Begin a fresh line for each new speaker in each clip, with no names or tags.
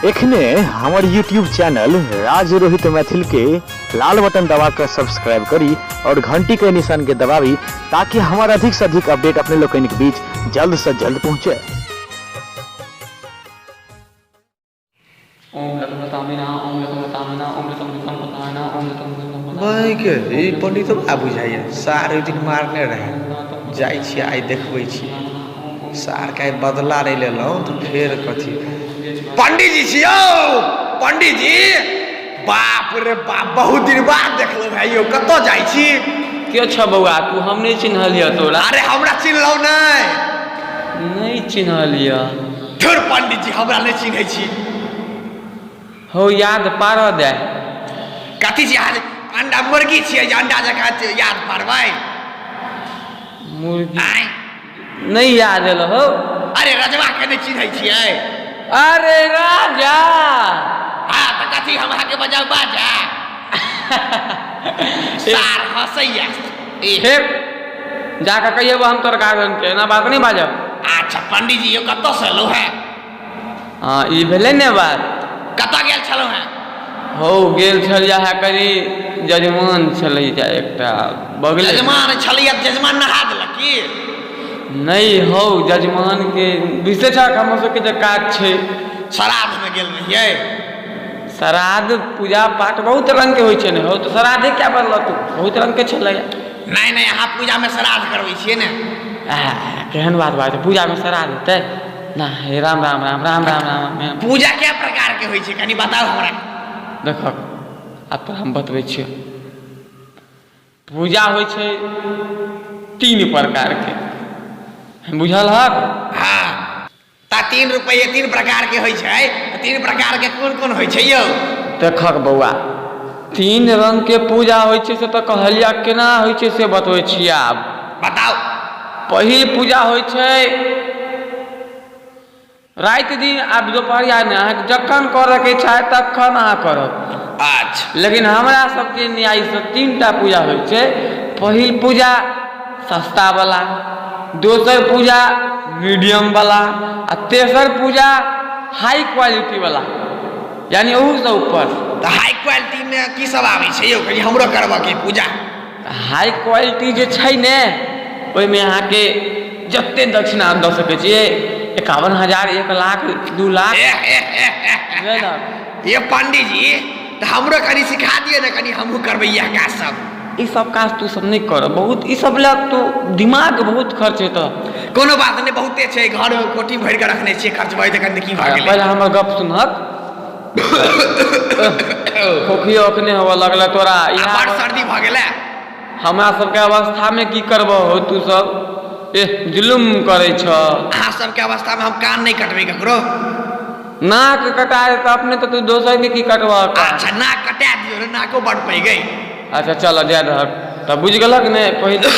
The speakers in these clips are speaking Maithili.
एखने हमार यूट्यूब चैनल राज रोहित मैथिल के लाल बटन दबा कर सब्सक्राइब करी और घंटी के निशान के दबावी ताकि हमारा अधिक से अधिक अपडेट अपने लोग के बीच जल्द से जल्द पहुंचे।
भाई के ई पंडित आ बुझाइए सारे दिन मारने रहे जाइ छी आइ देखबै छी सार के बदला रे लेलौ तो फेर कथी पंडित जी छियौ पंडित जी बाप रे बाप बहुत दिन बाद देखलौ भाई यो कतो जाइ छी
के छ बौआ तू हम नहीं चिन्हलिया तोरा
अरे हमरा चिन्हलौ
नहीं चिन्हलिया
फिर पंडित जी हमरा नहीं चिन्है छी
हो याद पार दे
कथी छी आज अंडा मुर्गी छियै अंडा जका याद पारबै
मुर्गी नहीं याद एलो हो
अरे रजवा के नहीं चिन्है छियै
अरे राजा
हाँ तो कथी हम के बजाऊ बाजा सार हंसैया
फिर जाकर कहिए हम तोर गार्डन के ना बात नहीं बाजब।
अच्छा पंडित जी यो कतो से लो है
हाँ ई भेले ने बात
कतो गेल छलो है
हो गेल छलिया है करी जजमान छलै जा एकटा बगले
जजमान छलिया जजमान नहा देलक की
नहीं हो जजमान के विशेष हमर सबके जे काज छै
श्राद्ध में गेल रहिए
श्राद्ध पूजा पाठ बहुत रंग के होइ छै ने हो तो श्राद्धे क्या बनल तू बहुत रंग के छलै
नहीं नहीं अहाँ पूजा में श्राद्ध करबै छियै ने
केहन बात बात पूजा में श्राद्ध हेतै ना हे राम राम राम राम राम राम
पूजा क्या प्रकार के होइ छै कनी बताओ हमरा
देखो अब तो हम बतबै छियै पूजा होइ छै 3 प्रकार के बुझल हक
हाँ ता 3 रुपये 3 प्रकार के होइ छै 3 प्रकार के कोन कोन होइ छै यौ
देखक बौआ 3 रंग के पूजा होइ छै से तो कहलिया केना होइ छै से बतबै छियै आब
बताओ
पहिल पूजा होइ छै रात दिन आब दोपहरिया में अहाँ जखन करऽ के इच्छा तखन अहाँ करब।
अच्छा
लेकिन हमरा सबके न्याय से 3टा पूजा होइ छै पहिल पूजा सस्ता वाला दोसर पूजा मीडियम वाला आ तेसर पूजा हाई क्वालिटी वाला यानी ओहू से ऊपर।
तो हाई क्वालिटी में की सब आबै छै यौ कनी हमरो करबा के पूजा
हाई क्वालिटी जे छै ने ओइ में अहाँ के जत्ते दक्षिणा दऽ सकै छियै 51,000 1 लाख 2 लाख
ये पंडित जी तो हमरो कनी सिखा दिए ना कनी हमहू करबै यह काज सब
ई सब काज तू सब नहीं कर बहुत ई सब लग तो दिमाग बहुत खर्च है तो
कोनो बात नहीं बहुते छै घर कोठी भर के रखने छियै खर्च भइ त कनी की भ गेलै
पहले हमर गप सुनहक खोखियो अखने होवा लगला तोरा
बड़ सर्दी भ गेलै
हमरा सबके अवस्था में की करबो हो तू सब जुलुम करे छ
अहाँ सबके अवस्था में हम कान नहीं कटबै ककरो
नाक कटाए तो अपने तो तू दोसर के की कटवा
अच्छा नाक कटा दियो रे नाको बड़ पै गई
अच्छा चल जा रहक तब बुझ गेलक ने पहिले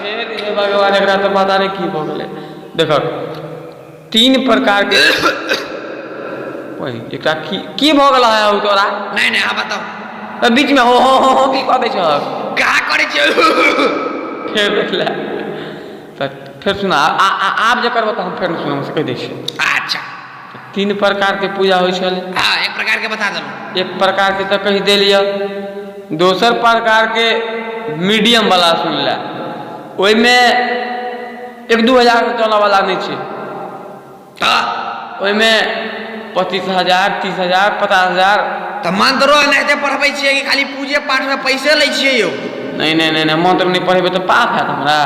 फिर हे भगवान एकरा तो पता नहीं की भ गेलै देखक 3 प्रकार के एकरा की भ गेल है तोरा
नहीं नहीं हाँ बताओ
बीच में हो की कह दै छ
का करे छ
फिर देख ले फिर सुना आप जे करबो तो हम फिर सुना से कह दै छी।
अच्छा
3 प्रकार के पूजा होइ छल
हाँ एक प्रकार के बता दो
एक प्रकार के तो कही देलिए दोसर प्रकार के मीडियम वाला सुन ले ओइ में 1-2 हजार चला वाला नहीं छै ओइ में 25,000 30,000 50,000
तो मंत्रो एनाहिते पढ़बै छियै कि खाली पूजे पाठ में पैसे लै छियै यौ
नहीं मंत्र नहीं पढ़ेबे तो पाप है हमरा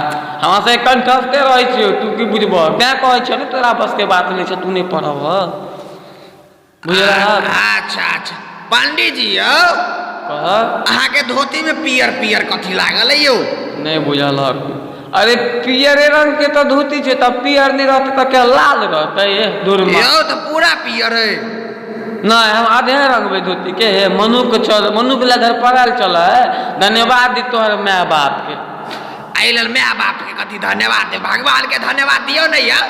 हमरा से कंठस्थे रहे छियो तू की बुझबो तै कहै छ ने तोरा बस के बात नहीं छै तू नहीं पढ़ब बुझला।
अच्छा अच्छा पंडित जी यौ
कह
अहाँ के धोती में पियर पियर कथी लागल है यौ
नहीं बुझल अरे पियरे रंग के तो धोती छै तब पियर नहीं रहते तो क्या लाल रहते दूर में
यौ तो पूरा पियर है
नहीं हम आधे रंग में धोती के मनुख चल मनुख लेधर पड़ल चल धन्यवाद दी तोहर माय बाप के
आई लेल माय बाप के कथी धन्यवाद दे भगवान के धन्यवाद दियो नहीं यौ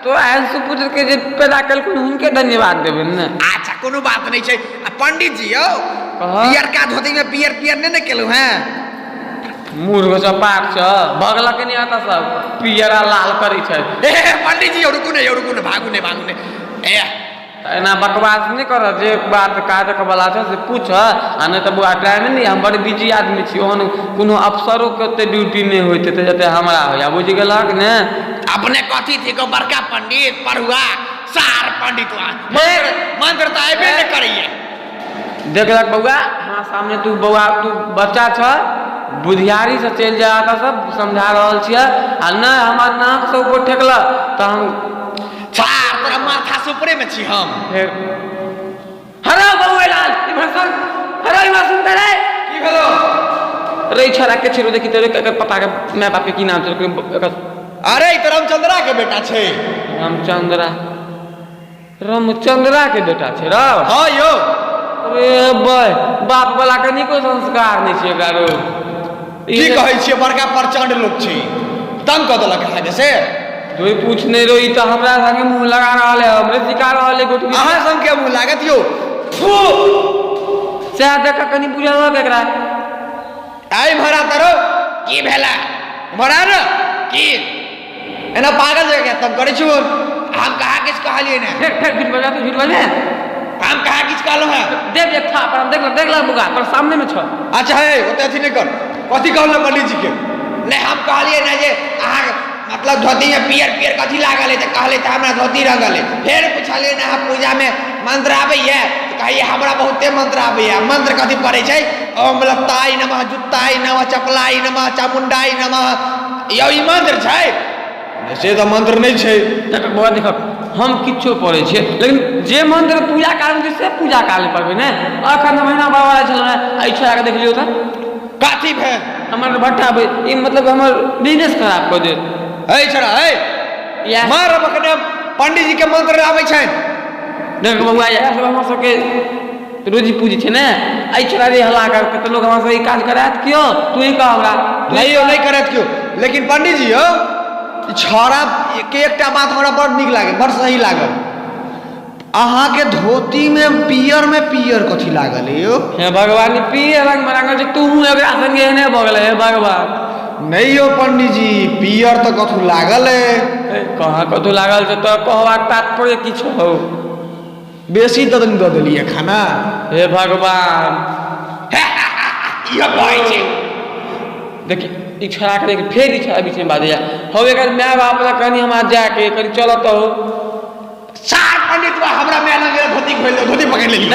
तो ऐसे पुत्र के जे पैदा कलखुन उनके धन्यवाद देबे ने।
अच्छा कोनो बात नहीं छै पंडित जी यौ पियर का धोती में पियर पियर नहीं न केलु हैं
मूर्ख से पाठ छ भगला के नहीं आता सब पियरा लाल करी छै
पंडित जी रुकू ने भागू ने ए
एना बकवास नहीं कर जे बात काज के वाला छै से पूछ आ नहीं तो बुआ टाइम नहीं हम बड़ बिजी आदमी छी ओहन कोनो अफसरों के ओते ड्यूटी नहीं होते तो जते हमरा होया बुझ गेलक ने
अपने कथी थी को बड़का पंडित पढ़ुआ सार पंडित मंत्र तो आबे नहीं करिए
देखलक बउआ हाँ सामने तू बउआ तू बच्चा छ बुधियारी से चल जाता सब समझा रहल छियै आ नहीं हमार नाक से ऊपर ठेकला तो हम
सार तोरा माथा से ऊपरे में छी हम
फिर हरा बउए लाल इधर सुन हरा इधर सुन रे
की भेलो
रे छरा के छिरो देखि तोरे पता के माय बाप के की नाम छै
अरे ई तो रामचंद्रा के बेटा छै
रामचंद्रा के बेटा छै रे
हां यौ
अरे भाई बाप वाला के निको संस्कार नहीं छै एकरा रो
की कहै छियै बड़का प्रचंड लोग छी तंग क देलक है से
जोई पूछ नहीं रो ई तो हमरा संगे मुंह लगा रहल है हमरे सिखा रहल है गोटवी
अहाँ संग के मुंह लागत यौ फू
से देख कनी बुझल एकरा
आई भरा तरो की भेला भरा रे की एना पागल जगह तंग करै छु हम कहा किस कहलिए ने
फिर झूठ बजा
हम कहा किस कहलो है
देख था पर हम देख ला बुगा पर सामने में छ
अच्छा है ओते अथी नहीं कर कथी कहलो पंडित जी के नहीं हम कहलिए ना जे अहाँ मतलब धोती में पियर पियर कथी लागल है तो कहले त हमरा धोती रंगल है फिर पूछलिए ना पूजा में मंत्र आबै है तो कहिए हमरा बहुते मंत्र आबै है मंत्र कथी पढ़ै छै ओम लत्ताय नमः जुत्ताय नमः चपलाय नमः चामुंडाय नमः यो ई मंत्र छै से तो मंत्र नहीं छै
तक बुआ देख हम किछो पढ़े छियै लेकिन जे मंत्र पूजा काल में से पूजा काल में पढ़बे ने अखन महीना बाबा छल ने आई छोरा के देख लियो त
काथी भे
हमर भट्टा ई मतलब हमर बिजनेस खराब कर दे
ए छोरा ए मार बकने पंडित जी के मंत्र आबै छै
देख बउआ या सब हम सब के रोजी पूजी छै ने आई छोरा रे हला कर के तो लोग हम से ई काज करात क्यों तू ही कह हमरा
नहीं करत क्यों लेकिन पंडित जी हो छोरा के एकटा बात हमरा बड़ निक लागे बड़ सही लागल अहाँ के धोती में पियर कथी लागल है यो
हे भगवान पियर रंग में रंगल छै तू एकरा संगे ने भ गेले हे भगवान
नहीं यो पंडित जी पियर तो कथू लागल है
कहाँ कथू लागल छै तो कहबाक तात्पर्य किछो हो
बेसी तो दऽ देलिए खाना
हे भगवान
यो कहै छै
देखी ई छोरा के फेर ई छोरा बीच में बाजे हो एकर माय बाप ला कहनी हम आज जाके करी चलत हो
सार पंडित हमरा में लगे धोती खोल धोती पकड़ लेली